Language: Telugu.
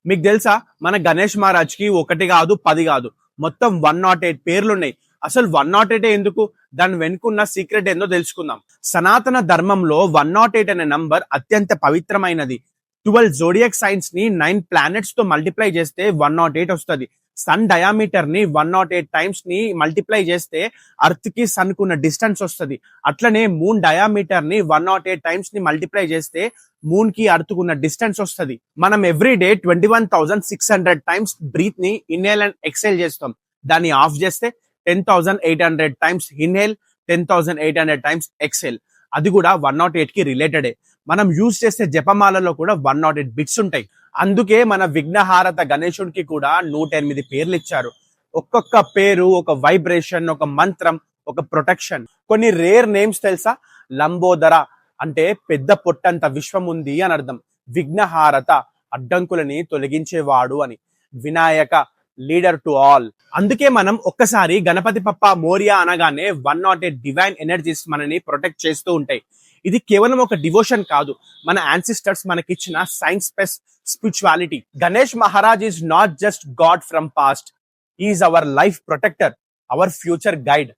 మీకు తెలుసా మన గణేష్ మహారాజ్ కి 1 కాదు 10 కాదు మొత్తం 108 పేర్లు ఉన్నాయి. అసలు 108 ఎందుకు? దాని వెనుకున్న సీక్రెట్ ఏందో తెలుసుకుందాం. సనాతన ధర్మంలో 108 అనే నంబర్ అత్యంత పవిత్రమైనది. 12 జోడియాక్ సైన్స్ ని 9 ప్లానెట్స్ తో మల్టిప్లై చేస్తే 108 వస్తుంది. సన్ డయామీటర్ ని 108 టైమ్స్ ని మల్టిప్లై చేస్తే అర్త్ కి సన్ కున్న డిస్టెన్స్ వస్తుంది. అట్లనే మూన్ డయామీటర్ ని 108 టైమ్స్ ని మల్టిప్లై చేస్తే మూన్ కి అర్త్ కున్న డిస్టెన్స్ వస్తుంది. మనం ఎవ్రీ డే 21,600 టైమ్స్ బ్రీత్ ని ఇన్హేల్ అండ్ ఎక్సేల్ చేస్తాం. దాన్ని ఆఫ్ చేస్తే 10,800 టైమ్స్ ఇన్హేల్, 10,800 టైమ్స్ ఎక్సేల్. అది కూడా 108 కి రిలేటెడే. మనం యూజ్ చేసే జపమాలలో కూడా 108 బిట్స్ ఉంటాయి. అందుకే మన విఘ్నహారత గణేశుడికి కూడా 108 పేర్లు ఇచ్చారు. ఒక్కొక్క పేరు ఒక వైబ్రేషన్, ఒక మంత్రం, ఒక ప్రొటెక్షన్. కొన్ని రేర్ నేమ్స్ తెలుసా? లంబోదర అంటే పెద్ద పొట్టంత విశ్వం ఉంది అని అర్థం. విఘ్నహారత అడ్డంకులని తొలగించేవాడు అని. Vinayaka leader to all. అందుకే మనం ఒక్కసారి గణపతి పప్ప మోరియా అనగానే 108 డివైన్ ఎనర్జీస్ మనని ప్రొటెక్ట్ చేస్తూ ఉంటాయి. ఇది కేవలం ఒక డివోషన్ కాదు, మన యాన్సిస్టర్స్ మనకిచ్చిన science plus spirituality. Ganesh Maharaj is not just God from past, is our life protector, our future guide.